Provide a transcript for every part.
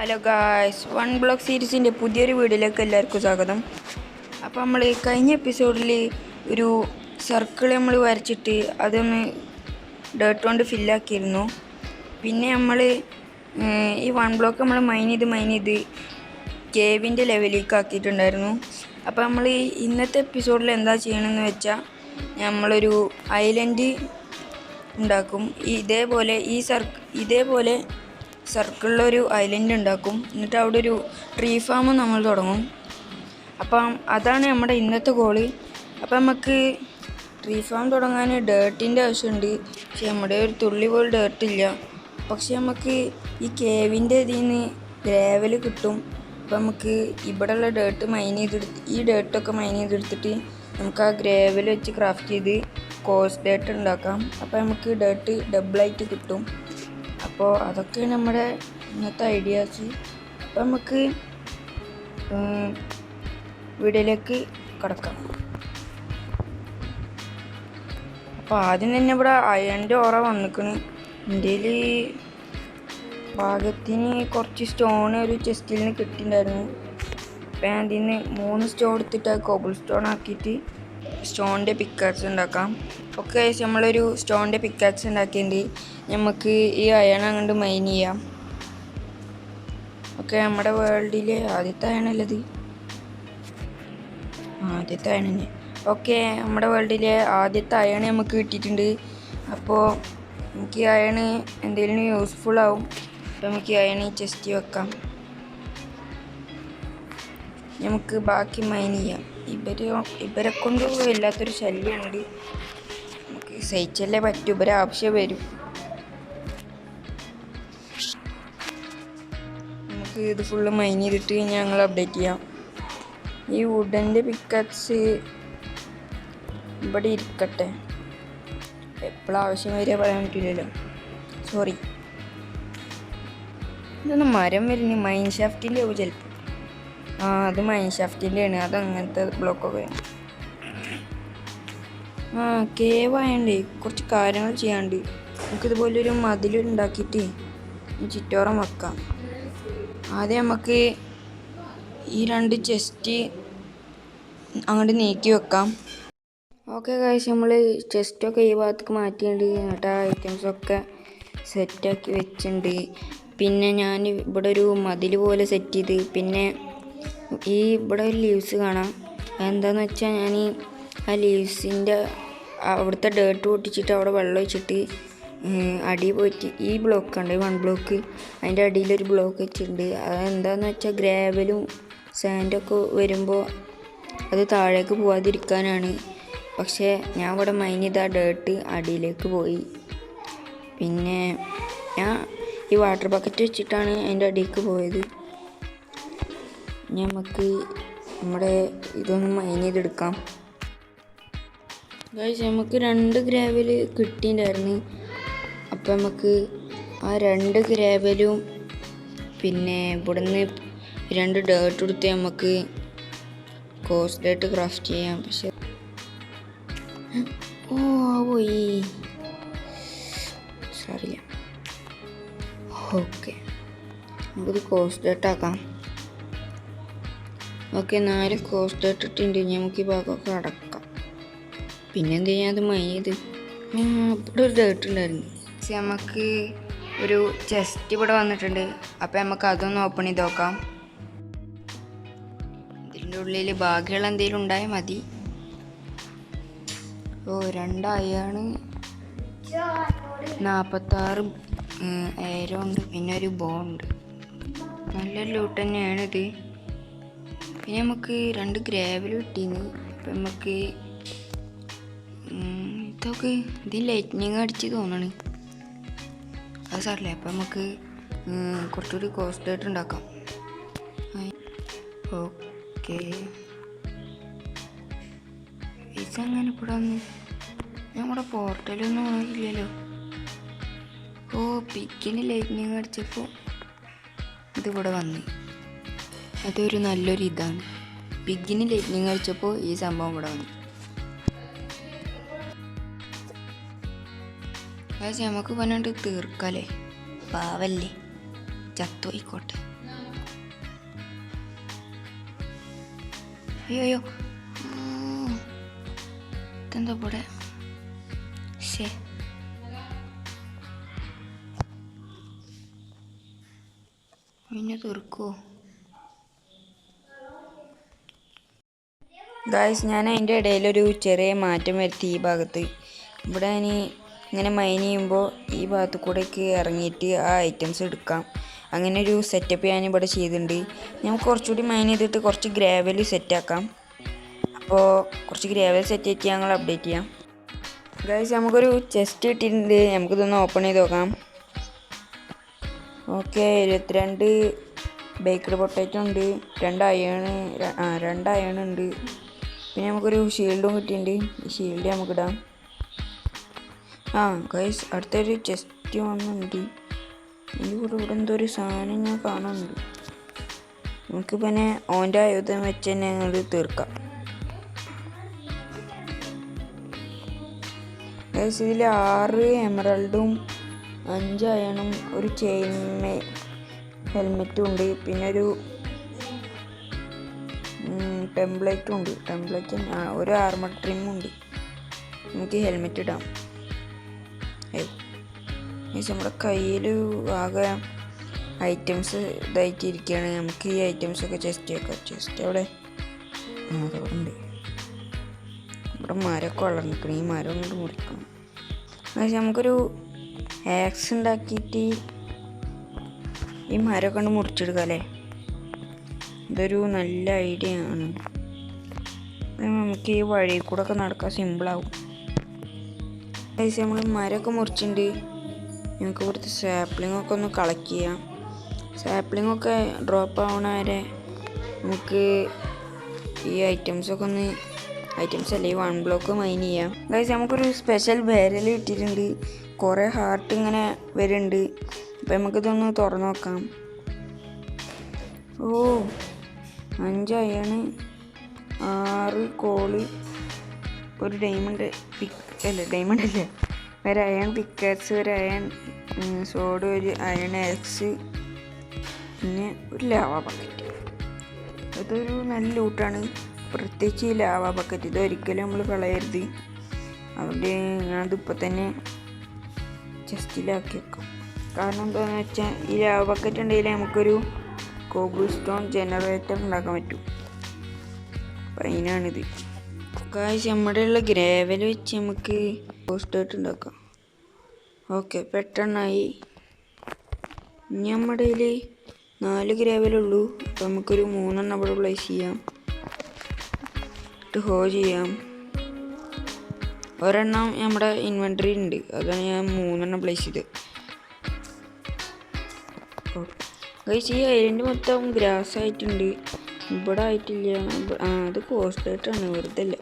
Hello guys, one block സീരീസിൻ്റെ പുതിയൊരു വീഡിയോയിലേക്ക് എല്ലാവർക്കും സ്വാഗതം. അപ്പോൾ നമ്മൾ കഴിഞ്ഞ എപ്പിസോഡിൽ ഒരു സർക്കിൾ നമ്മൾ വരച്ചിട്ട് അതൊന്ന് ഡേർട്ട് കൊണ്ട് ഫില്ലാക്കിയിരുന്നു. പിന്നെ നമ്മൾ ഈ വൺ ബ്ലോക്ക് നമ്മൾ മൈൻ ചെയ്ത് കേവിൻ്റെ ലെവലിലേക്ക് ആക്കിയിട്ടുണ്ടായിരുന്നു. അപ്പോൾ നമ്മൾ ഇന്നത്തെ എപ്പിസോഡിൽ എന്താ ചെയ്യണമെന്ന് വെച്ചാൽ നമ്മളൊരു ഐലൻഡ് ഉണ്ടാക്കും. ഇതേപോലെ സർക്കിളിലൊരു ഐലൻഡ് ഉണ്ടാക്കും. എന്നിട്ട് അവിടെ ഒരു ട്രീ ഫാം നമ്മൾ തുടങ്ങും. അപ്പം അതാണ് നമ്മുടെ ഇന്നത്തെ ഗോള്. അപ്പം നമുക്ക് ട്രീ ഫാം തുടങ്ങാൻ ഡേർട്ടിൻ്റെ ആവശ്യമുണ്ട്. പക്ഷെ നമ്മുടെ ഒരു തുള്ളി പോലും ഡേർട്ടില്ല. പക്ഷെ നമുക്ക് ഈ കേവിൻ്റെ ഇതിൽ നിന്ന് ഗ്രാവൽ കിട്ടും. അപ്പം നമുക്ക് ഇവിടെയുള്ള ഈ ഡേർട്ടൊക്കെ മൈൻ ചെയ്തെടുത്തിട്ട് നമുക്ക് ആ ഗ്രാവൽ വെച്ച് ക്രാഫ്റ്റ് ചെയ്ത് കോഴ്സ് ഡേർട്ട് ഉണ്ടാക്കാം. അപ്പോൾ നമുക്ക് ഡേർട്ട് ഡബിളായിട്ട് കിട്ടും. അപ്പോൾ അതൊക്കെയാണ് നമ്മുടെ ഇന്നത്തെ ഐഡിയാസ്. അപ്പോൾ നമുക്ക് വീഡിയോയിലേക്ക് കടക്കാം. അപ്പോൾ ആദ്യം തന്നെ ഇവിടെ അയണിൻ്റെ ഓറ വന്നിക്കണ്. ഇന്ത്യയിൽ ഭാഗത്തിന് കുറച്ച് സ്റ്റോൺ ഒരു ചെസ്റ്റിൽ നിന്ന് കിട്ടിയിട്ടുണ്ടായിരുന്നു. അപ്പോൾ ഞാൻ അതിൽ നിന്ന് 3 സ്റ്റോൺ എടുത്തിട്ട് കോബിൾ സ്റ്റോൺ ആക്കിയിട്ട് സ്റ്റോണിൻ്റെ പിക്കാക്സ് ഉണ്ടാക്കാം. ഓക്കെ, നമ്മളൊരു സ്റ്റോണിൻ്റെ പിക്കാക്സ് ഉണ്ടാക്കിയിട്ടുണ്ട്. നമുക്ക് ഈ അയൺ അങ്ങോട്ട് മൈൻ ചെയ്യാം. ഓക്കെ, നമ്മുടെ വേൾഡിൽ ആദ്യത്തെ അയണല്ലത്, ആദ്യത്തെ അയൺ തന്നെ. ഓക്കെ, നമ്മുടെ വേൾഡിലെ ആദ്യത്തെ അയൺ നമുക്ക് കിട്ടിയിട്ടുണ്ട്. അപ്പോൾ നമുക്ക് ഈ അയൺ എന്തെങ്കിലും യൂസ്ഫുൾ ആവും. അപ്പോൾ നമുക്ക് ഈ അയൺ ചെസ്റ്റ് വെക്കാം. നമുക്ക് ബാക്കി മൈൻ ചെയ്യാം. ഇവരെ കൊണ്ട് വല്ലാത്തൊരു ശല്യമുണ്ട്. നമുക്ക് സഹിച്ചല്ലേ പറ്റൂ, ഇവരെ ആവശ്യം വരും. നമുക്ക് ഇത് ഫുള്ള് മൈൻ ചെയ്തിട്ട് ഞങ്ങൾ അപ്ഡേറ്റ് ചെയ്യാം. ഈ വുഡൻ്റെ പിക്കക്സ് ഇവിടെ ഇരിക്കട്ടെ, എപ്പോഴും ആവശ്യം വരിക പറയാൻ പറ്റില്ലല്ലോ. സോറി, ഇതൊന്ന് മരം വരുന്നു. മൈൻ ഷാഫ്റ്റിൻ്റെ ആവും ചിലപ്പോൾ. അത് മൈൻ ഷാഫ്റ്റിൻ്റെയാണ്. അതങ്ങനത്തെ ബ്ലോക്കൊക്കെ വേണം. കേവായണ്ട് കുറച്ച് കാര്യങ്ങൾ ചെയ്യാണ്ട്. നമുക്കിതുപോലൊരു മതിലുണ്ടാക്കിയിട്ട് ചുറ്റോറം വെക്കാം. ആദ്യം നമുക്ക് ഈ 2 ചെസ്റ്റ് അങ്ങോട്ട് നീക്കി വെക്കാം. ഓക്കെ ഗൈസ്, നമ്മൾ ചെസ്റ്റൊക്കെ ഈ ഭാഗത്തേക്ക് മാറ്റിയിട്ടുണ്ട്. എന്നിട്ട് ആ ഐറ്റംസൊക്കെ സെറ്റാക്കി വെച്ചിട്ടുണ്ട്. പിന്നെ ഞാൻ ഇവിടെ ഒരു മതിൽ പോലെ സെറ്റ് ചെയ്ത്, പിന്നെ ഇവിടെ ഒരു ലീവ്സ് കാണാം. എന്താണെന്ന് വെച്ചാൽ ഞാൻ ആ ലീവ്സിൻ്റെ അവിടുത്തെ ഡേർട്ട് പൊട്ടിച്ചിട്ട് അവിടെ വെള്ളം ഒഴിച്ചിട്ട് അടി പോയിട്ട് ഈ ബ്ലോക്ക് ഉണ്ട്, 1 ബ്ലോക്ക്, അതിൻ്റെ അടിയിലൊരു ബ്ലോക്ക് വെച്ചിട്ടുണ്ട്. അതെന്താണെന്ന് വെച്ചാൽ ഗ്രാവലും സാൻഡൊക്കെ വരുമ്പോൾ അത് താഴേക്ക് പോകാതിരിക്കാനാണ്. പക്ഷേ ഞാൻ ഇവിടെ മൈൻ ചെയ്ത ആ ഡേർട്ട് അടിയിലേക്ക് പോയി. പിന്നെ ഞാൻ ഈ വാട്ടർ ബക്കറ്റ് വെച്ചിട്ടാണ് അതിൻ്റെ അടിയിലേക്ക് പോയത്. നമുക്ക് നമ്മുടെ ഇതൊന്ന് മൈൻ ചെയ്തെടുക്കാം. ഗൈസ്, നമുക്ക് 2 ഗ്രാവൽ കിട്ടിയിട്ടുണ്ടായിരുന്നു. അപ്പം നമുക്ക് ആ 2 ഗ്രാവലും പിന്നെ ഇവിടുന്ന് 2 ഡേർട്ട് എടുത്ത് നമുക്ക് കോഴ്സ് ഡേർട്ട് ക്രാഫ്റ്റ് ചെയ്യാം. പക്ഷെ പോയി സാറില്ല. ഓക്കെ, നമുക്കിത് കോഴ്സ് ഡേർട്ട് ആക്കാം. ഓക്കെ, 4 കോഴ്സ് ഡേർട്ട് ഇട്ടിട്ടുണ്ട്. നമുക്ക് ഈ ഭാഗമൊക്കെ അടക്കാം. പിന്നെ എന്ത് ചെയ്യാം, അത് മൈൻ ചെയ്ത് ഇവിടെ ഒരു ഡേർട്ട് ഉണ്ടായിരുന്നു. നമുക്ക് ഒരു ചെസ്റ്റ് ഇവിടെ വന്നിട്ടുണ്ട്. അപ്പം നമുക്ക് അതൊന്ന് ഓപ്പൺ ചെയ്ത് നോക്കാം. ഇതിൻ്റെ ഉള്ളിൽ ഭാഗ്യമുള്ള എന്തെങ്കിലും ഉണ്ടായാൽ മതി. 2 അയാണ്, 46 ഏരോ ഉണ്ട്, പിന്നെ ഒരു ബോണ്ട്. നല്ലൊരു ലൂട്ട് തന്നെയാണിത്. പിന്നെ നമുക്ക് 2 ഗ്രാവൽ കിട്ടിയിരുന്നു. അപ്പം നമുക്ക് ഇതൊക്കെ ഇത് ലൈറ്റ്നിങ് അടിച്ച് തോന്നണ്. അത് സാറില്ല. അപ്പം നമുക്ക് കുറച്ചുകൂടി കോസ്റ്റ് ആയിട്ട് ഉണ്ടാക്കാം. ഓക്കെ, ഇതങ്ങനെ ഇവിടെ വന്ന് നമ്മുടെ പോർട്ടലൊന്നും ഇല്ലല്ലോ. പിക്കിന് ലൈറ്റ്നിങ് അടിച്ചപ്പോൾ ഇതിവിടെ വന്ന്. അതൊരു നല്ലൊരു ഇതാണ്. പിഗിന് ലൈറ്റ്നിങ് അടിച്ചപ്പോൾ ഈ സംഭവം ഇവിടെ വന്നു. നമുക്ക് പറഞ്ഞിട്ട് തീർക്കാല്ലേ, പാവല്ലേ, ചത്തോയിക്കോട്ടെ. അയ്യോ ഇതെന്താ ഇവിടെ ശേ പിന്നെ തീർക്കുമോ ഗായ്സ് ഞാൻ അതിൻ്റെ ഇടയിലൊരു ചെറിയ മാറ്റം വരുത്തി ഈ ഭാഗത്ത് ഇവിടെ ഇങ്ങനെ മൈൻ ചെയ്യുമ്പോൾ ഈ ഭാഗത്ത് കൂടെയൊക്കെ ഇറങ്ങിയിട്ട് ആ ഐറ്റംസ് എടുക്കാം അങ്ങനെ ഒരു സെറ്റപ്പ് ഞാൻ ഇവിടെ ചെയ്തിട്ടുണ്ട് നമുക്ക് കുറച്ചുകൂടി മൈൻ ചെയ്തിട്ട് കുറച്ച് ഗ്രാവൽ സെറ്റാക്കാം അപ്പോൾ കുറച്ച് ഗ്രാവൽ സെറ്റ് ചെയ്തിട്ട് ഞങ്ങൾ അപ്ഡേറ്റ് ചെയ്യാം ഗായ്സ് നമുക്കൊരു ചെസ്റ്റ് കിട്ടിയിട്ടുണ്ട് നമുക്കിതൊന്ന് ഓപ്പൺ ചെയ്ത് നോക്കാം ഓക്കെ 22 ബേക്കഡ് പൊട്ടാറ്റോ ഉണ്ട് 2 അയൺ ഉണ്ട് പിന്നെ നമുക്കൊരു ഷീൽഡും കിട്ടിയിട്ടുണ്ട് ഈ ഷീൽഡ് നമുക്കിടാം ഗൈസ് അടുത്തൊരു ചെസ്റ്റ് വന്നുണ്ട് ഇതിൻ്റെ കൂടെ ഇവിടെ എന്തോ ഒരു സാധനം ഞാൻ കാണുന്നുണ്ട് നമുക്ക് പിന്നെ ഓൻ്റെ ആയുധം വെച്ച് തന്നെ ഞങ്ങൾ തീർക്കാം ഗൈസ് ഇതിൽ 6 എമറൽഡും 5 അയണും ഒരു ചെയിൻ ഹെൽമെറ്റും ഉണ്ട് പിന്നെ ഒരു ടെംപ്ലേറ്റും ഉണ്ട് ഒരു ആർമർ ട്രിമ്മും ഉണ്ട് നമുക്ക് ഹെൽമെറ്റ് ഇടാം നമ്മുടെ കയ്യിൽ ആകെ ഐറ്റംസ് ഇതായിട്ടിരിക്കുകയാണ് നമുക്ക് ഈ ഐറ്റംസൊക്കെ ചെസ്റ്റ് വെക്കാം ചെസ്റ്റ് അവിടെ ഉണ്ട് ഇവിടെ മരമൊക്കെ വളർന്നിരിക്കണം ഈ മരം കൊണ്ട് മുറിക്കണം നമുക്കൊരു ആക്സ് ഉണ്ടാക്കിയിട്ട് ഈ മരമൊക്കെ കൊണ്ട് മുറിച്ചെടുക്കാം അല്ലേ ഇതൊരു നല്ല ഐഡിയ ആണ് നമുക്ക് ഈ വഴി കൂടെ ഒക്കെ നടക്കാൻ സിമ്പിളാവും നമ്മൾ മരമൊക്കെ മുറിച്ചിട്ടുണ്ട് നമുക്ക് ഇവിടുത്തെ സാപ്ലിംഗ് ഒക്കെ ഒന്ന് കളക്ട് ചെയ്യാം സാപ്ലിംഗ് ഒക്കെ ഡ്രോപ്പ് ആവണ വരെ നമുക്ക് ഈ ഐറ്റംസൊക്കെ ഐറ്റംസ് അല്ലേ ഈ 1 ബ്ലോക്ക് മൈൻ ചെയ്യാം ഗൈസ് നമുക്കൊരു സ്പെഷ്യൽ ബാരൽ കിട്ടിയിട്ടുണ്ട് കുറേ ഹാർട്ട് ഇങ്ങനെ വരുന്നുണ്ട് അപ്പം നമുക്കിതൊന്ന് തുറന്നു നോക്കാം 5 അയണ് 6 കോള് ഒരു ഡയമണ്ട് ഡയമണ്ട് അല്ലേ ഒരു അയൺ പിക്കാക്സ് ഒരു അയൺ സോഡ് ഒരു അയൺ എക്സ് പിന്നെ ഒരു ലാവ ബക്കറ്റ് ഇതൊരു നല്ല ലൂട്ടാണ് പ്രത്യേകിച്ച് ഈ ലാവ ബക്കറ്റ് ഇതൊരിക്കലും നമ്മൾ കളയരുത് അതുകൊണ്ട് ഞാനതിപ്പോൾ തന്നെ ചെസ്റ്റിലാക്കി വെക്കാം കാരണം എന്താണെന്ന് വെച്ചാൽ ഈ ലാവ ബക്കറ്റ് ഉണ്ടെങ്കിൽ നമുക്കൊരു കോബിൾ സ്റ്റോൺ ജനറേറ്റർ ഉണ്ടാക്കാൻ പറ്റും അപ്പം അതിനാണിത് ഗായ്സ് നമ്മുടെ ഉള്ള ഗ്രാവൽ വെച്ച് നമുക്ക് പോസ്റ്റായിട്ട് ഉണ്ടാക്കാം ഓക്കെ പെട്ടെന്നായി ഇനി നമ്മുടെ കയ്യിൽ 4 ഗ്രാവലുള്ളൂ അപ്പം നമുക്കൊരു 3 എണ്ണം ഇവിടെ പ്ലേസ് ചെയ്യാം ഹോ ചെയ്യാം ഒരെണ്ണം നമ്മുടെ ഇൻവെൻറ്ററി ഉണ്ട് അതാണ് ഞാൻ 3 എണ്ണം പ്ലേസ് ചെയ്ത് ഗൈസ് ഈ ഐലൻഡ് മൊത്തം ഗ്രാസ് ആയിട്ടുണ്ട് ഇവിടെ ആയിട്ടില്ല അത് കോസ്റ്റായിട്ടാണ് വെറുതെ അല്ല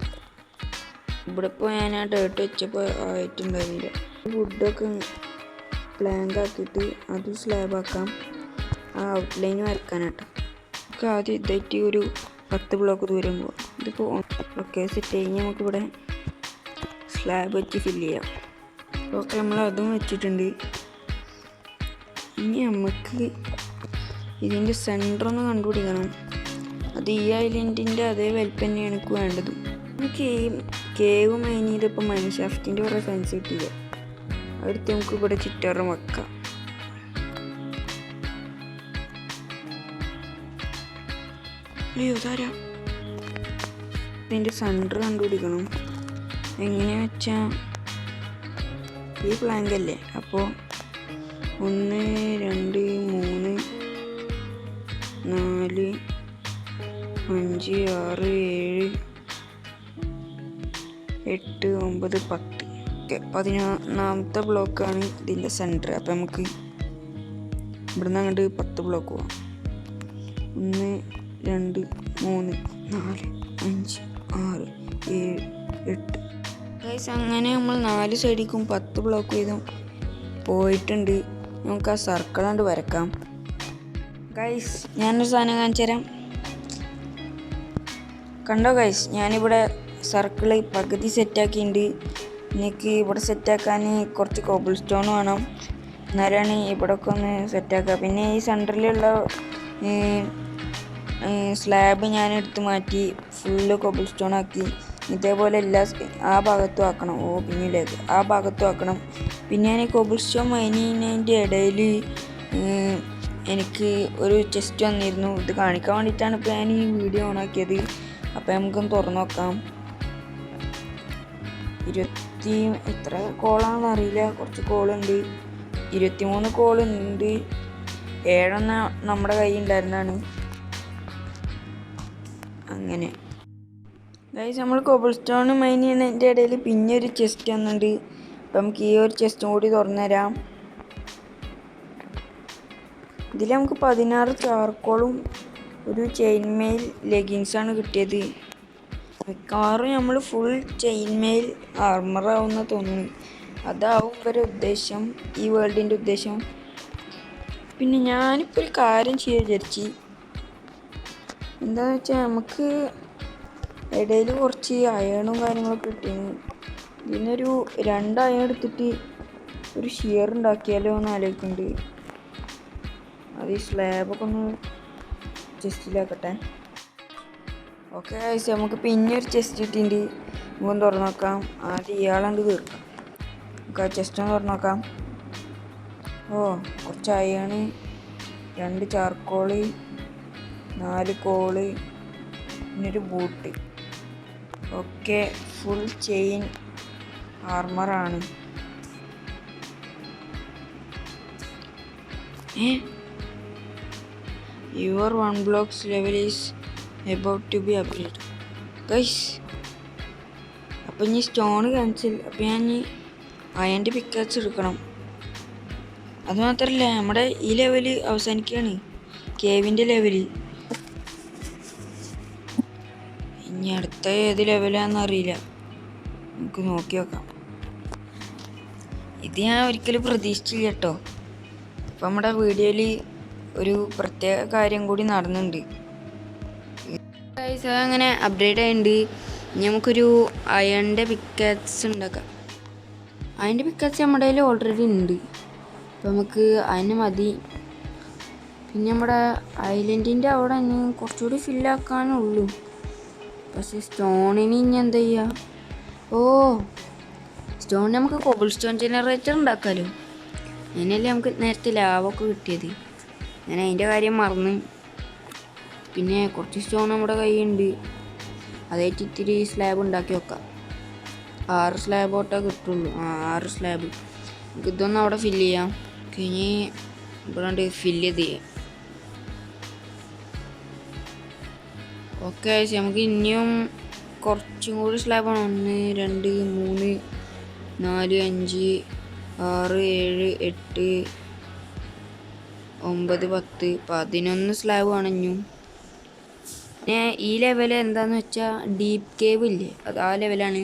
ഇവിടെ ഇപ്പോൾ ഞാൻ ആ ഡേർട്ട് വെച്ചപ്പോൾ ആയിട്ടുണ്ടായിരുന്നില്ല വുഡൊക്കെ പ്ലാങ്ക് ആക്കിയിട്ട് അത് സ്ലാബാക്കാം ആ ഔട്ട്ലൈൻ വരക്കാനാട്ടോ നമുക്ക് ആദ്യം ഇതായിട്ട് ഒരു 10 ബ്ലോക്ക് ദൂരം പോകാം ഇതിപ്പോൾ ഓക്കെ സെറ്റ് കഴിഞ്ഞ് നമുക്കിവിടെ സ്ലാബ് വെച്ച് ഫില്ല് ചെയ്യാം ഓക്കെ നമ്മൾ അതും വെച്ചിട്ടുണ്ട് ഇനി നമുക്ക് ഇതിൻ്റെ സെൻറ്റർ ഒന്ന് കണ്ടുപിടിക്കണം അത് ഈ ഐലൻഡിൻ്റെ അതേ വലിപ്പം തന്നെയാണ് എനിക്ക് വേണ്ടത് നമുക്ക് ഈ കേവ് മൈൻ ചെയ്തപ്പോൾ മൈൻ ഷാഫ്റ്റിൻ്റെ കുറേ സെൻസ് കിട്ടിയില്ല അടുത്ത് നമുക്ക് ഇവിടെ ചുറ്റാറും വെക്കാം അയ്യോ താരാ ഇതിൻ്റെ സെൻറ്റർ കണ്ടുപിടിക്കണം എങ്ങനെയാ വെച്ചാൽ ഈ പ്ലാങ്ക് അല്ലേ അപ്പോൾ 1 2 3 4 5 6 7 8 9 10 ഓക്കെ 11ാമത്തെ ബ്ലോക്കാണ് ഇതിൻ്റെ സെൻറ്റർ അപ്പം നമുക്ക് ഇവിടുന്ന് അങ്ങോട്ട് 10 ബ്ലോക്ക് പോവാം 1 2 3 4 5 6 7 8 ഗൈസ് അങ്ങനെ നമ്മൾ 4 സൈഡിലേക്കും 10 ബ്ലോക്ക് വീതം പോയിട്ടുണ്ട് നമുക്ക് ആ സർക്കിൾ കൊണ്ട് വരക്കാം ഗൈസ് ഞാനൊരു സാധനം കാണിച്ചു തരാം കണ്ടോ ഗൈസ് ഞാനിവിടെ സർക്കിള് പകുതി സെറ്റാക്കിയിട്ടുണ്ട് എനിക്ക് ഇവിടെ സെറ്റാക്കാൻ കുറച്ച് കോബിൾ സ്റ്റോൺ വേണം എന്നാലാണ് ഇവിടെ ഒക്കെ ഒന്ന് സെറ്റാക്കുക പിന്നെ ഈ സെൻറ്ററിലുള്ള സ്ലാബ് ഞാൻ എടുത്ത് മാറ്റി ഫുള്ള് കോബിൾ സ്റ്റോൺ ആക്കി. ഇതേപോലെ ആ ഭാഗത്തും ആക്കണം. പിന്നിലേക്ക് ആ ഭാഗത്തും ആക്കണം. പിന്നെ ഞാൻ ഈ കോബിൾ സ്റ്റോൺ മൈൻ ചെയ്യുന്നതിൻ്റെ ഇടയിൽ എനിക്ക് ഒരു ചെസ്റ്റ് വന്നിരുന്നു. ഇത് കാണിക്കാൻ വേണ്ടിയിട്ടാണ് ഇപ്പോൾ ഞാൻ ഈ വീഡിയോ ഓണാക്കിയത്. അപ്പോൾ നമുക്കൊന്ന് തുറന്നു നോക്കാം. എത്ര കോളാണെന്ന് അറിയില്ല, കുറച്ച് കോളുണ്ട്. 23 കോളുണ്ട്. 7 നമ്മുടെ കയ്യിൽ ഉണ്ടായിരുന്നതാണ്. അങ്ങനെ ഗൈസ്, നമ്മൾ കോബിൾ സ്റ്റോൺ മൈൻ ചെയ്യുന്നതിൻ്റെ ഇടയിൽ പിന്നെ ഒരു ചെസ്റ്റ് വന്നിട്ടുണ്ട്. അപ്പം നമുക്ക് ഈ ഒരു ചെസ്റ്റും കൂടി തുറന്നു തരാം. ഇതിൽ നമുക്ക് 16 ചാർക്കോളും ഒരു ചെയിൻ മെയിൽ ലെഗിങ്സാണ് കിട്ടിയത്. മിക്കവാറും നമ്മൾ ഫുൾ ചെയിൻ മെയിൽ ആർമറാവുന്ന തോന്നുന്നു. അതാവും ഇവരുടെ ഉദ്ദേശം, ഈ വേൾഡിൻ്റെ ഉദ്ദേശം. പിന്നെ ഞാനിപ്പോൾ ഒരു കാര്യം ചെയ്യാൻ വിചാരിച്ചു. എന്താണെന്ന് വെച്ചാൽ നമുക്ക് ഇടയിൽ കുറച്ച് അയണും കാര്യങ്ങളൊക്കെ കിട്ടിയിരുന്നു. ഇതിനൊരു 2 അയൺ എടുത്തിട്ട് ഒരു ഷിയർ ഉണ്ടാക്കിയാലോ എന്ന് ആലോചിക്കുന്നുണ്ട്. അത് ഈ സ്ലാബൊക്കെ ഒന്ന് ചെസ്റ്റിലാക്കട്ടെ. ഓക്കെ ഗൈസ്, നമുക്ക് പിന്നെ ഒരു ചെസ്റ്റ് കിട്ടിയിട്ടുണ്ട്. നമുക്കൊന്ന് തുറന്നു നോക്കാം. ആദ്യം ഇയാളണ്ട് തീർക്കാം. നമുക്ക് ആ ചെസ്റ്റ് ഒന്ന് തുറന്നു നോക്കാം. കുറച്ച് അയണ്, 2 ചാർക്കോള്, 4 കോള്, പിന്നൊരു ബൂട്ട്. ഓക്കെ, ഫുൾ ചെയിൻ ആർമറാണ്. Your 1 blocks level is about to be upgraded. Guys, അപ്പം ഇനി സ്റ്റോൺ ക്യാൻസൽ. അപ്പം ഞാൻ അയൻ്റെ പിക്കാച്ച് എടുക്കണം. അതുമാത്രമല്ല, നമ്മുടെ ഈ ലെവൽ അവസാനിക്കുകയാണ്, കേവിൻ്റെ ലെവൽ. ഇനി അടുത്ത ഏത് ലെവലാണെന്ന് അറിയില്ല, നമുക്ക് നോക്കി നോക്കാം. ഇത് ഞാൻ ഒരിക്കലും പ്രതീക്ഷിച്ചില്ല കേട്ടോ. ഇപ്പം നമ്മുടെ വീഡിയോയിൽ ഒരു പ്രത്യേക കാര്യം കൂടി നടന്നുണ്ട്. അങ്ങനെ അപ്ഡേറ്റ് ആയിട്ടുണ്ട്. ഇനി നമുക്കൊരു അയണിൻ്റെ പിക്കാച്ച് ഉണ്ടാക്കാം. അതിൻ്റെ പിക്കാച്ച് നമ്മുടെ കയ്യിൽ ഓൾറെഡി ഉണ്ട്. അപ്പോൾ നമുക്ക് അതിന് മതി. പിന്നെ നമ്മുടെ ഐലൻഡിൻ്റെ അവിടെ ഇനി കുറച്ചുകൂടി ഫില്ലാക്കാനുള്ളൂ. പക്ഷേ സ്റ്റോണിന് ഇനി എന്താ ചെയ്യുക? സ്റ്റോണിന് നമുക്ക് കോബിൾ സ്റ്റോൺ ജനറേറ്റർ ഉണ്ടാക്കാമല്ലോ. അതിനല്ലേ നമുക്ക് നേരത്തെ ലാഭമൊക്കെ കിട്ടിയത്. ഞാൻ അതിൻ്റെ കാര്യം മറന്ന്. പിന്നെ കുറച്ച് സ്റ്റോൺ നമ്മുടെ കയ്യിലുണ്ട്. അതായിട്ട് ഇത്തിരി സ്ലാബ് ഉണ്ടാക്കി വെക്കാം. 6 സ്ലാബോട്ടേ കിട്ടുള്ളൂ. 6 സ്ലാബ്. നമുക്ക് ഇതൊന്നും അവിടെ ഫില്ല് ചെയ്യാം. ഇനി ഇവിടെ ഫില്ല് ചെയ്യാം. ഓക്കെ, നമുക്ക് ഇനിയും കുറച്ചും കൂടി സ്ലാബാണ്. 1 2 3 4 5 6 7 8 9 10 11 സ്ലാബ് ആണ് ഇനിയും. പിന്നെ ഈ ലെവൽ എന്താണെന്ന് വെച്ചാൽ ഡീപ്പ് കേവ് ഇല്ലേ, അത് ആ ലെവലാണ്.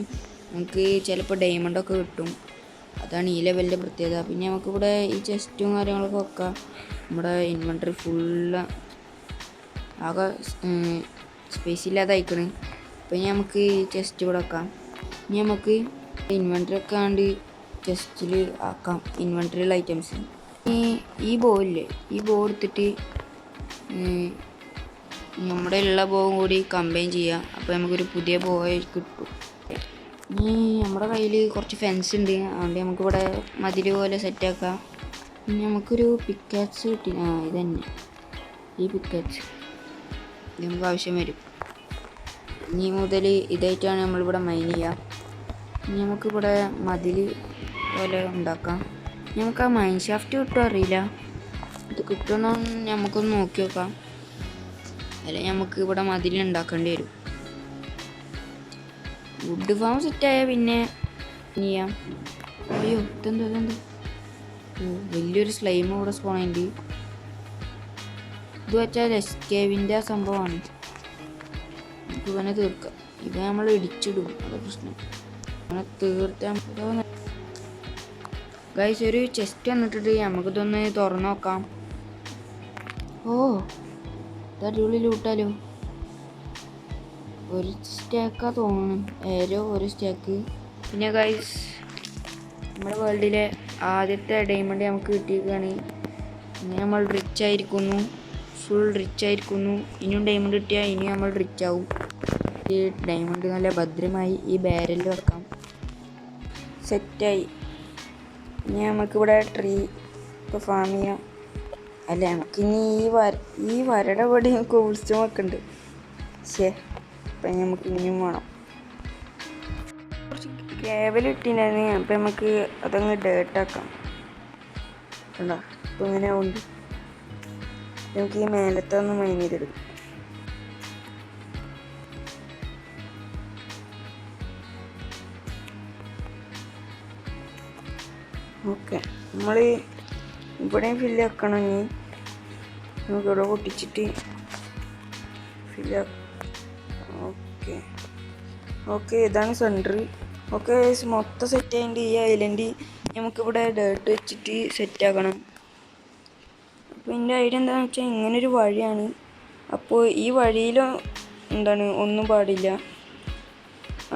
നമുക്ക് ചിലപ്പോൾ ഡയമണ്ടൊക്കെ കിട്ടും. അതാണ് ഈ ലെവലിൻ്റെ പ്രത്യേകത. പിന്നെ നമുക്കിവിടെ ഈ ചെസ്റ്റും കാര്യങ്ങളൊക്കെ വെക്കാം. നമ്മുടെ ഇൻവെൻട്രി ഫുള്ള് ആകെ സ്പേസ് ഇല്ലാതായിക്കണ്. അപ്പം ഇനി നമുക്ക് ഈ ചെസ്റ്റ് ഇവിടെ വെക്കാം. ഇനി നമുക്ക് ഇൻവെൻട്രി ഒക്കെ ആണ്ട് ചെസ്റ്റിൽ ആക്കാം, ഇൻവെൻട്രിയുള്ള ഐറ്റംസ്. ഈ ബോയില്ലേ, ഈ ബോ എടുത്തിട്ട് നമ്മുടെ ഉള്ള ബോവും കൂടി കമ്പൈൻ ചെയ്യാം. അപ്പോൾ നമുക്കൊരു പുതിയ ബോയ് കിട്ടും. ഇനി നമ്മുടെ കയ്യിൽ കുറച്ച് ഫെൻസ് ഉണ്ട്, അതുകൊണ്ട് നമുക്കിവിടെ മതിൽ പോലെ സെറ്റാക്കാം. പിന്നെ നമുക്കൊരു പിക്കാച്ച് കിട്ടി. ഇത് തന്നെ, ഈ പിക്കാച്ച് ഇത് നമുക്ക് ആവശ്യം വരും. ഇനി മുതൽ ഇതായിട്ടാണ് നമ്മളിവിടെ മൈൻ ചെയ്യുക. ഇനി നമുക്കിവിടെ മതിൽ പോലെ ഉണ്ടാക്കാം. നമുക്ക് ആ മൈൻ ഷാഫ്റ്റ് കിട്ടുമോ അറിയില്ല. ഇത് കിട്ടുമെന്നോ നമുക്കൊന്ന് നോക്കി നോക്കാം. അല്ലെങ്കിൽ നമുക്ക് ഇവിടെ മതിൽ ഉണ്ടാക്കേണ്ടി വരും. വുഡ് ഫാം സെറ്റായാൽ പിന്നെ ചെയ്യാം. അയ്യോ, ഇതെന്തോ വലിയൊരു സ്ലൈം ഇവിടെ സ്പോണുണ്ട്. ഇത് വെച്ചാൽ എസ്കേവിൻ്റെ സംഭവമാണ്. നമുക്ക് ഇവനെ തീർക്കാം. ഇവ നമ്മൾ ഇടിച്ചിടും, അത് പ്രശ്നം. അങ്ങനെ തീർത്താൽ ഗൈസ്, ഒരു ചെസ്റ്റ് വന്നിട്ടിട്ട് നമുക്കിതൊന്ന് തുറന്നു നോക്കാം. ഇത് അടിപൊളി ലൂട്ടാലോ. ഒരു സ്റ്റാക്കാ തോന്നുന്നു, ഒരു സ്റ്റാക്ക്. പിന്നെ ഗൈസ്, നമ്മുടെ വേൾഡിലെ ആദ്യത്തെ ഡയമണ്ട് നമുക്ക് കിട്ടിയിരിക്കുകയാണ്. ഇനി നമ്മൾ റിച്ച് ആയിരിക്കുന്നു, ഫുൾ റിച്ച് ആയിരിക്കുന്നു. ഇനിയും ഡയമണ്ട് കിട്ടിയാൽ ഇനി നമ്മൾ റിച്ച് ആവും. ഈ ഡയമണ്ട് നല്ല ഭദ്രമായി ഈ ബാരലിൽ വെക്കാം. സെറ്റായി. ഇനി നമുക്കിവിടെ ട്രീ ഇപ്പോൾ ഫാം ചെയ്യാം. അല്ല, നമുക്കിനി ഈ വരയുടെ ഇവിടെ കോൾസ്റ്റോൺ വെക്കുന്നുണ്ട്. അപ്പം നമുക്ക് ഇനിയും വേണം. കുറച്ച് ഗ്രാവൽ ഇട്ടിട്ടുണ്ടായിരുന്നു. അപ്പം നമുക്ക് അതങ്ങ് ഡേർട്ടാക്കാം. കണ്ടോ, ഇപ്പം ഇങ്ങനെ ഉണ്ട്. നമുക്ക് ഈ മേലത്തെ ഒന്ന് മൈൻ ചെയ്തെടുക്കും. ഓക്കെ, നമ്മൾ ഇവിടെയും ഫില്ല് ആക്കണം. ഇനി നമുക്കിവിടെ പൊട്ടിച്ചിട്ട് ഫില്ലാക്കാം. ഓക്കെ, ഇതാണ് സെൻറ്റർ. ഓക്കെ, മൊത്തം സെറ്റ് ആയിട്ട് ഈ ഐലൻഡ് നമുക്കിവിടെ ഡേർട്ട് വെച്ചിട്ട് സെറ്റാക്കണം. അപ്പോൾ എൻ്റെ ഐഡിയ എന്താണെന്ന് വെച്ചാൽ ഇങ്ങനൊരു വഴിയാണ്. അപ്പോൾ ഈ വഴിയിലും ഒന്നും പാടില്ല.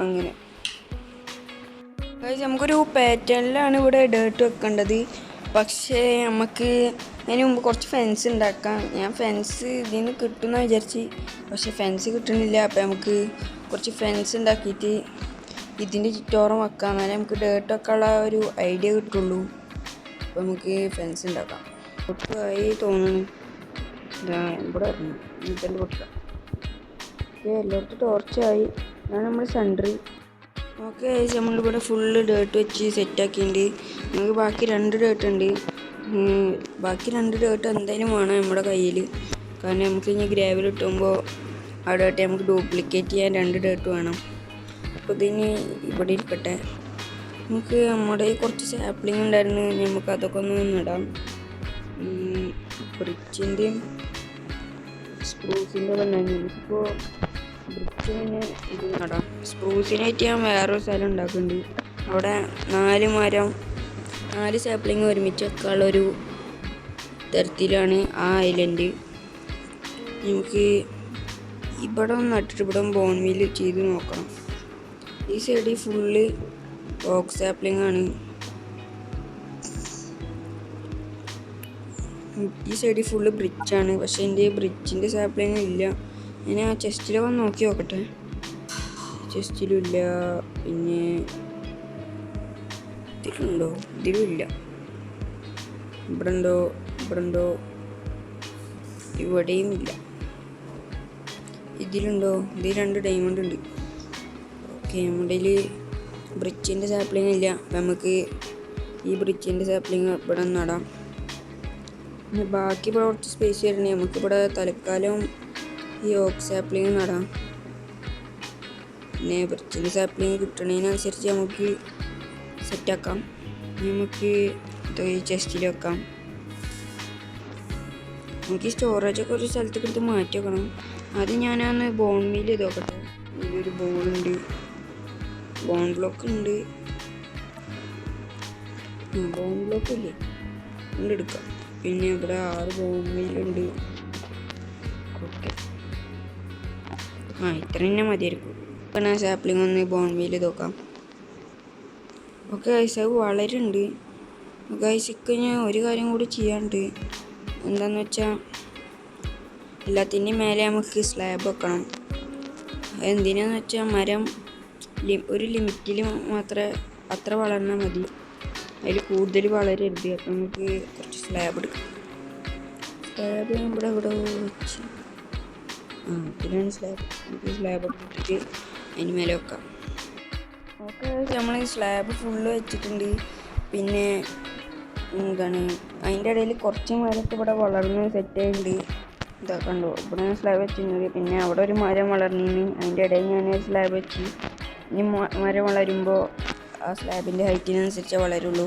അങ്ങനെ നമുക്കൊരു പാറ്റേണിലാണ് ഇവിടെ ഡേർട്ട് വെക്കേണ്ടത്. പക്ഷേ നമുക്ക് അതിന് മുമ്പ് കുറച്ച് ഫെൻസ് ഉണ്ടാക്കാം. ഞാൻ ഫെൻസ് ഇതിൽ നിന്ന് കിട്ടുമെന്ന് വിചാരിച്ച്, പക്ഷെ ഫെൻസ് കിട്ടുന്നില്ല. അപ്പോൾ നമുക്ക് കുറച്ച് ഫെൻസ് ഉണ്ടാക്കിയിട്ട് ഇതിൻ്റെ ചുറ്റോറം വെക്കാം. എന്നാലേ നമുക്ക് ഡേർട്ട് വെക്കാനുള്ള ഒരു ഐഡിയ കിട്ടുള്ളൂ. അപ്പോൾ നമുക്ക് ഫെൻസ് ഉണ്ടാക്കാം. പൊട്ടായി തോന്നുന്നു. ഇവിടെ ഇറങ്ങും, ഇതിൻ്റെ പൊട്ടാം. എല്ലായിടത്തും ടോർച്ചായി. അതാണ് നമ്മുടെ സെൻറ്റർ. ഓക്കെ, നമ്മളിവിടെ ഫുള്ള് ഡേർട്ട് വെച്ച് സെറ്റാക്കിയിട്ടുണ്ട്. നമുക്ക് ബാക്കി 2 ഡേർട്ട് ഉണ്ട്. ബാക്കി 2 ഡേർട്ട് എന്തായാലും വേണം നമ്മുടെ കയ്യിൽ. കാരണം നമുക്ക് ഇനി ഗ്രാവൽ ഇട്ടുമ്പോൾ ആ ഡേർട്ട് നമുക്ക് ഡ്യൂപ്ലിക്കേറ്റ് ചെയ്യാൻ 2 ഡേർട്ട് വേണം. അപ്പോൾ ഇതിന് ഇവിടെ ഇരിക്കട്ടെ. നമുക്ക് നമ്മുടെ കുറച്ച് സാപ്ലിംഗ് ഉണ്ടായിരുന്നു. നമുക്ക് അതൊക്കെ ഒന്ന് നടാം. ബ്രിഡ്ജിൻ്റെയും സ്പ്രൂസിൻ്റെ ഒക്കെ ഉണ്ടായിരുന്നു. നമുക്കിപ്പോൾ ബ്രിഡ്ജിന് ഇത് നടാം. സ്പ്രൂസിനായിട്ട് ഞാൻ വേറൊരു സ്ഥലം ഉണ്ടാക്കുന്നുണ്ട്. അവിടെ 4 സാപ്ലിങ് ഒരുമിച്ച് വെക്കാനുള്ളൊരു തരത്തിലാണ് ആ ഐലൻഡ്. നമുക്ക് ഇവിടെ നട്ടിട്ട് ഇവിടെ ബോൺമീൽ ചെയ്ത് നോക്കണം. ഈ സൈഡിൽ ഫുള്ള് ഓക്ക് സാപ്ലിംഗ് ആണ്. ഈ സൈഡിൽ ഫുള്ള് ബ്രിഡ്ജാണ്. പക്ഷെ എൻ്റെ ബ്രിഡ്ജിൻ്റെ സാപ്ലിംഗ് ഇല്ല. ഞാൻ ആ ചെസ്റ്റിലൊക്കെ നോക്കി നോക്കട്ടെ. ചെസ്റ്റിലും ഇല്ല. പിന്നെ ഇതിലുണ്ടോ? ഇതിലും ഇല്ല. ഇവിടെ ഉണ്ടോ? ഇവിടെയും ഇല്ല. ഇതിലുണ്ടോ? ഇതിൽ 2 ഡയമണ്ട് ഉണ്ട്. ഓക്കെ, നമ്മുടെ ബ്രിഡ്ജിൻ്റെ സാപ്ലിംഗ് ഇല്ല. അപ്പം നമുക്ക് ഈ ബ്രിഡ്ജിൻ്റെ സാപ്ലിംഗ് ഇവിടെ നടാം. പിന്നെ ബാക്കി ഇവിടെ കുറച്ച് സ്പേസ് വരണേ. നമുക്കിവിടെ തൽക്കാലം ഈ ഓക്ക് സാപ്ലിംഗ് നടാം. പിന്നെ ബ്രിഡ്ജിൻ്റെ സാപ്ലിംഗ് കിട്ടണതിനനുസരിച്ച് നമുക്ക് സെറ്റാക്കാം. നമുക്ക് ഈ ചെസ്റ്റിൽ വെക്കാം. നമുക്ക് ഈ സ്റ്റോറേജൊക്കെ ഒരു സ്ഥലത്തേക്ക് എടുത്ത് മാറ്റി വെക്കണം. ആദ്യം ഞാനൊന്ന് ബോൺ മീൽ ചെയ്ത് നോക്കട്ടെ. ഇതിലൊരു ബോളുണ്ട്, ബോൺ ബ്ലോക്ക് ഉണ്ട്. ബോൺ ബ്ലോക്ക് ഇല്ലേ, എടുക്കാം. പിന്നെ ഇവിടെ 6 ബോൺ മീലുണ്ട്. ഓക്കെ, ഇത്ര തന്നെ മതിയായിരിക്കും. ഇപ്പം ഞാൻ സാപ്ലിംഗ് ഒന്ന് ബോൺ മീൽ ചെയ്ത് നോക്കാം. ഓക്കെ ഗൈസ്, അത് വളരുന്നുണ്ട്. ഗൈസ്, ഞാൻ ഒരു കാര്യം കൂടി ചെയ്യാനുണ്ട്. എന്താണെന്ന് വെച്ചാൽ എല്ലാത്തിൻ്റെയും മേലെ നമുക്ക് സ്ലാബ് വെക്കണം. എന്തിനാന്ന് വെച്ചാൽ മരം ഒരു ലിമിറ്റിൽ മാത്രമേ അത്ര വളർന്നാൽ മതി. അതിൽ കൂടുതൽ വളരരുത്. അപ്പം നമുക്ക് കുറച്ച് സ്ലാബ് എടുക്കാം. സ്ലാബ് ഇവിടെ വെച്ച് ഇതിലാണ് സ്ലാബ്. നമുക്ക് സ്ലാബ് ഇട്ടിട്ട് അതിന് മേലെ വെക്കാം. ഓക്കെ, നമ്മൾ സ്ലാബ് ഫുള്ള് വെച്ചിട്ടുണ്ട്. പിന്നെ അതിൻ്റെ ഇടയിൽ കുറച്ച് മരമൊക്കെ ഇവിടെ വളർന്ന് സെറ്റ് ആയിട്ടുണ്ട്. ഇതാ കണ്ടോ, ഇവിടെ സ്ലാബ് വെച്ചിട്ടുണ്ട്. പിന്നെ അവിടെ ഒരു മരം വളർന്നിന്. അതിൻ്റെ ഇടയിൽ ഞാൻ സ്ലാബ് വെച്ച്. ഇനി മരം വളരുമ്പോൾ ആ സ്ലാബിൻ്റെ ഹൈറ്റിനനുസരിച്ചേ വളരുള്ളൂ.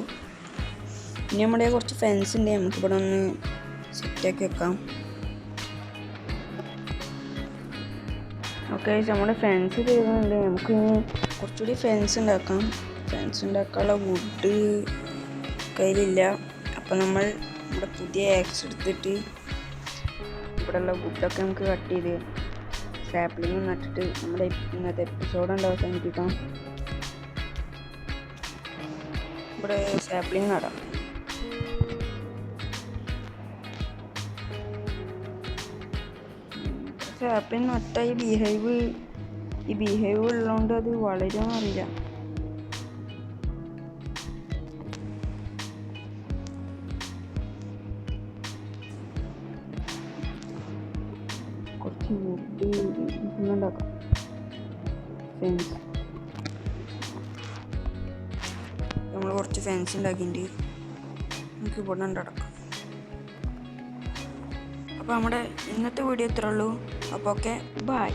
ഇനി നമ്മുടെ കുറച്ച് ഫെൻസ് ഉണ്ട്. നമുക്കിവിടെ ഒന്ന് സെറ്റാക്കി വെക്കാം. ഓക്കെ, നമ്മുടെ ഫെൻസ് തീർന്നുണ്ട്. നമുക്ക് ഇനി കുറച്ചുകൂടി ഫെൻസ് ഉണ്ടാക്കാം. ഫെൻസ് ഉണ്ടാക്കാനുള്ള വുഡ് കയ്യിലില്ല. അപ്പം നമ്മൾ നമ്മുടെ പുതിയ ആക്സ് എടുത്തിട്ട് ഇവിടെയുള്ള വുഡൊക്കെ നമുക്ക് കട്ട് ചെയ്ത് സാപ്ലിങ് നട്ടിട്ട് നമ്മുടെ ഇന്നത്തെ എപ്പിസോഡ് അവസാനിപ്പിക്കാം. ഇവിടെ സാപ്ലിങ് നടാം. സാപ്ലിങ് നട്ടായി ബീഹൈവ് ഈ ബിഹേവ് ഉള്ളതുകൊണ്ട് അത് വളരുമെന്ന് അറിയില്ല. കുറച്ച് വുഡ് ഉണ്ടാക്കാം. ഫെൻസ് നമ്മൾ കുറച്ച് ഫെൻസ് ഉണ്ടാക്കിയിട്ട് നമുക്ക് ഇവിടെ ഉണ്ടാക്കാം. അപ്പോൾ നമ്മുടെ ഇന്നത്തെ വീഡിയോ ഇത്രേ ഉള്ളൂ. അപ്പോൾ ഓക്കെ, ബൈ.